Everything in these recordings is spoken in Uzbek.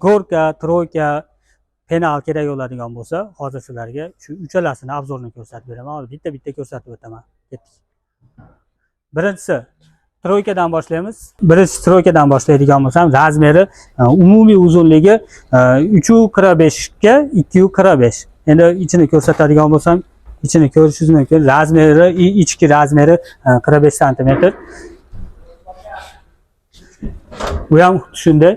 Gorka, troyka, penal kerak bo'ladigan bo'lsa, hozir sizlarga shu uchalasini obzorini ko'rsatib beraman. Hozir bitta ko'rsatib o'taman. Ketdik. Birinchisi troykadan boshlaymiz. Birinchi troykadan boshlaydigan bo'lsam, razmeri umumiy uzunligi 3,5 ga 2,5. Endi ichini ko'rsatadigan bo'lsam, ichini ko'rishingiz mumkin. Razmeri, ichki razmeri 45 sm. Bu ham shunday.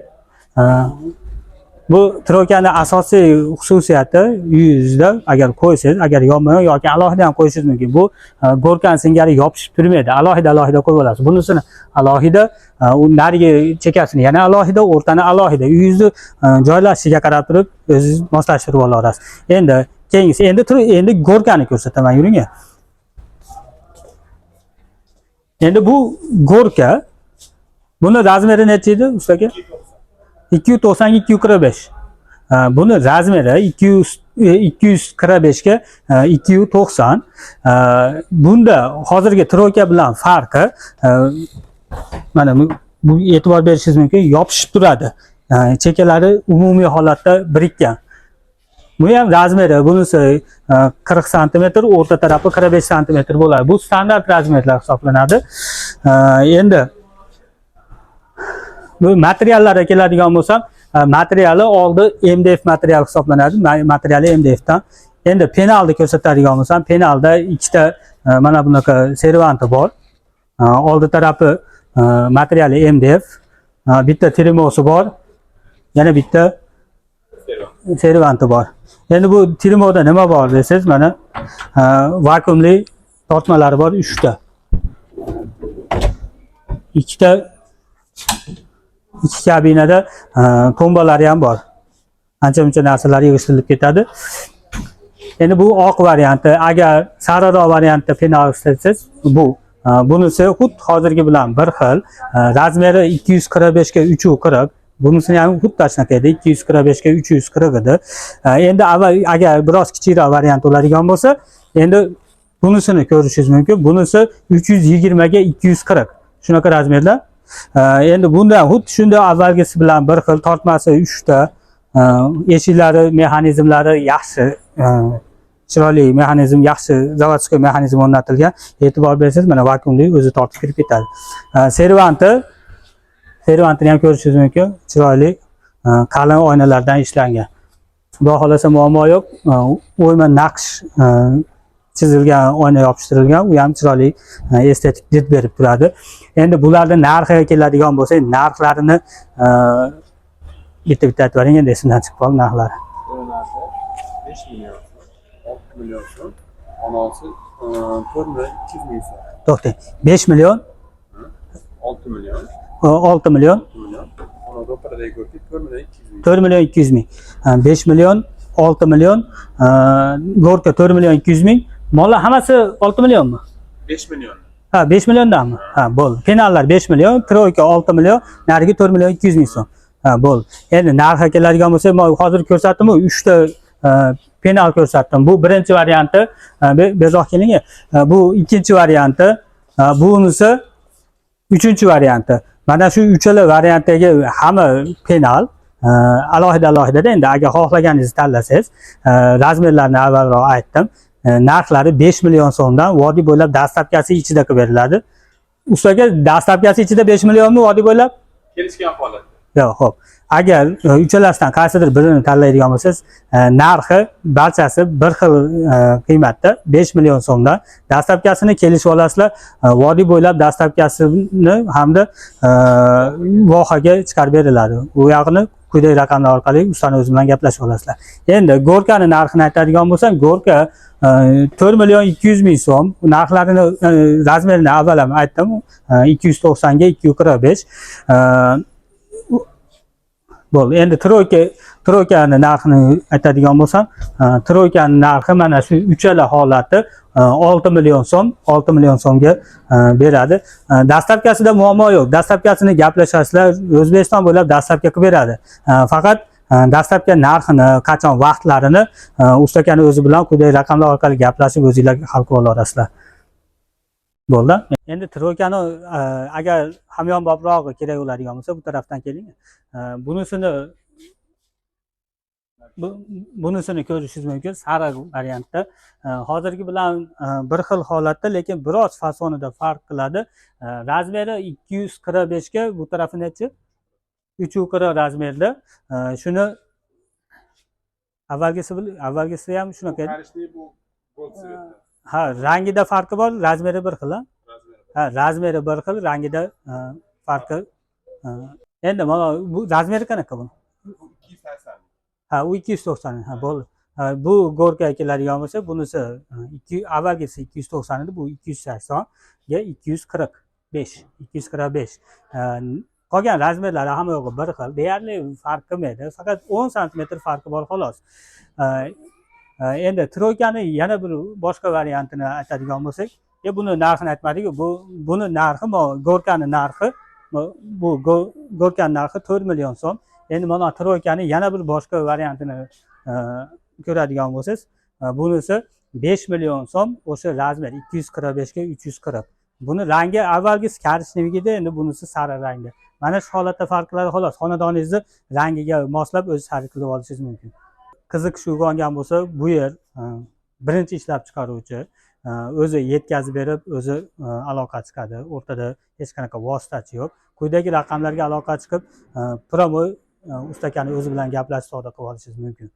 Bu troykani asosiy xususiyati yuzda agar qo'ysangiz, agar yonma-yon yoki alohida ham qo'yishingiz mumkin. Bu gorkani singari yopishib turmaydi. Alohida qo'yib olasiz. Bunisini alohida, u narigi chekasini yana alohida, o'rtani alohida. Yuzni joylashishiga qarab turib o'zingiz moslashtirib olasiz. Endi keyingisi endi gorkani ko'rsataman, yuring. Endi bu gorka, buni razmeri necha edi ustaga? 290 245. Buni razmeri 245 ga 290. Bunda hozirgi troyka bilan farqi mana bu e'tibor berishingiz mumkin, yopishib turadi. Chekalari umumiy holatda birikkan. Bu ham razmeri, bunisi 40 sm, o'rta tarafi 45 sm bo'ladi. Bu standart razmerlar hisoblanadi. Endi bu materiallarga keladigan bo'lsam, materiali oldi MDF material hisoblanadi. Materiali MDF dan. Endi penalni ko'rsatadigan bo'lsam, penalda ikkita mana bunaqa servanti bor. Oldi tarafi materiali MDF, bitta trimosi bor, yana bitta servanti bor. Endi bu trimoda nima bor desangiz, mana vakuumli tortmalari bor 3 ta. Ikkita ikki kabinada tombalari ham bor. Ancha-muncha narsalar yig'ishtirilib ketadi. Endi bu oq varianti, agar sariroq variantda penal istasangiz, bunisi xuddi hozirgi bilan bir xil. Razmeri 245 ga 340. Bunisini ham xuddi shunaqa edi, 245 ga 340 edi. Endi agar biroz kichikroq variant bo'ladigan bo'lsa, endi bunisini ko'rishingiz mumkin. Bunisi 320 ga 240. Shunaqa razmerlar. Endi bundan xuddi shunday avvalgisi bilan bir xil, tortmasi 3 ta, eshiklari, mexanizmlari yaxshi, chiroyli mexanizm, yaxshi zavodskiy mexanizm o'rnatilgan. E'tibor bersangiz, mana vakuumli o'zi tortib kirib ketadi. Servantini ham ko'rishingiz mumkin, chiroyli qalin oynalardan ishlangan. Xudo xolasa muammo yo'q. O'yma naqsh chizilgan oyna yopishtirilgan, u ham chiroyli estetik did berib turadi. Endi bularning narxiga keladigan bo'lsak, narxlarini bitta aytib bering, endi esimdan chiqib qoldi narxlari. 5 million, 6 million so'm, onasi 4 million 200 ming so'm. To'xtang. 5 million 6 million. 6 million. Ona ro'paradagi ko'rdik 4 million 200 ming. 4 million 200 ming. 5 million, 6 million, gorka 4 million 200 ming. Mollar hammasi 6 millionmi? 5 million. Ha, 5 milliondanmi? Ha, bo'ldi. Penallar 5 million, troyka 6 million, narigi 4 million 200 ming so'm. Ha, bo'ldi. Endi narxga keladigan bo'lsak, men hozir ko'rsatdim, 3 ta penal ko'rsatdim. Bu birinchi varianti, bezoq keling. Bu ikkinchi varianti, bunisi uchinchi varianti. Mana shu uchala variantdagi hamma penal alohida-alohida. Endi agar xohlaganingizni tanlasangiz, razmerlarni avvalroq aytdim. Narxlari 5 million so'mdan vodiy bo'ylab dastlabkasi ichida qilib beriladi. Ustaga dastlabkasi ichida 5 millionmi vodiy bo'ylab? Kelishgan holatda. Yo'q, xo'p. Agar uchalasidan qaysidir birini tanlaydigan bo'lsangiz, narxi barchasi bir xil qiymatda 5 million so'mdan. Dastlabkasini kelishib olasizlar, vodiy bo'ylab dastlabkasini hamda vohaga chiqarib beriladi. U yog'ini quyidagi raqamlar orqali ustani o'zi bilan gaplashib olasizlar. Endi gorkani narxini aytadigan bo'lsam, gorka 4 million 200 ming so'm. Narxlarini, razmerini avval ham aytdim, 290 ga 245. Bo'ldi. Endi troykani narxini aytadigan bo'lsam, troykani narxi mana shu uchala holati 6 million so'm, 6 million so'mga beradi. Dastlabkasida muammo yo'q. Dastlabkasini gaplashasizlar, O'zbekiston bo'ylab dastlabka qilib beradi. Faqat dastlabki narxini, qachon vaqtlarini ustakani o'zi bilan quyidagi raqamlar orqali gaplashib o'zingizlar hal qilib olasizlar. Bo'ldi. Endi troykani agar hamyonbobrog'i kerak bo'ladigan bo'lsa, bu tarafdan keling. Bunisini bunisini ko'rishingiz mumkin sariq variantda. Hozirgi bilan bir xil holatda, lekin biroz fasonida farq qiladi. Razmeri 245 ga, bu tarafi nechi? 340 razmerda. Shuni avvalgisi ham Bu shunaqa edi. karishli bu gold svetda. Ha, rangida farqi bor, razmeri bir xil. Razmeri. Ha, razmeri bir xil, rangida farqi. Endi mana bu razmeri qanaqa bu? Bu 280. Ha, u 290. Ha, bo'ldi. Bu gorka keladigan bo'lsa, bunisi avvalgisi 290 edi, bu 280 ga 245. 245. Qolgan razmerlari hamma yo'g'i bir xil. Deyarli farq qilmaydi. Faqat 10 sm farqi bor xolos. Endi troykani yana bir boshqa variantini aytadigan bo'lsak, buni narxini aytmadik. Buni narxi, gorkani narxi, bu gorkani narxi 4 million so'm. Endi mana troykani yana bir boshqa variantini ko'radigan bo'lsangiz, bunisi 5 million so'm, o'sha razmer 245 ga 340. Buni rangi avvalgisi korishneligida, endi bunisi sariq rangda. Mana shu holatda farq qiladi xolos. Xonadoningizni rangiga moslab o'zingiz xarid qilib olishingiz mumkin. Qiziqish uyg'ongan bo'lsa, bu yer birinchi ishlab chiqaruvchi, o'zi yetkazib berib, o'zi aloqa chiqadi. O'rtada hech qanaqa vositachi yo'q. Quyidagi raqamlarga aloqa chiqib, promo ustakani o'zi bilan gaplashib savdo qilib olishingiz mumkin.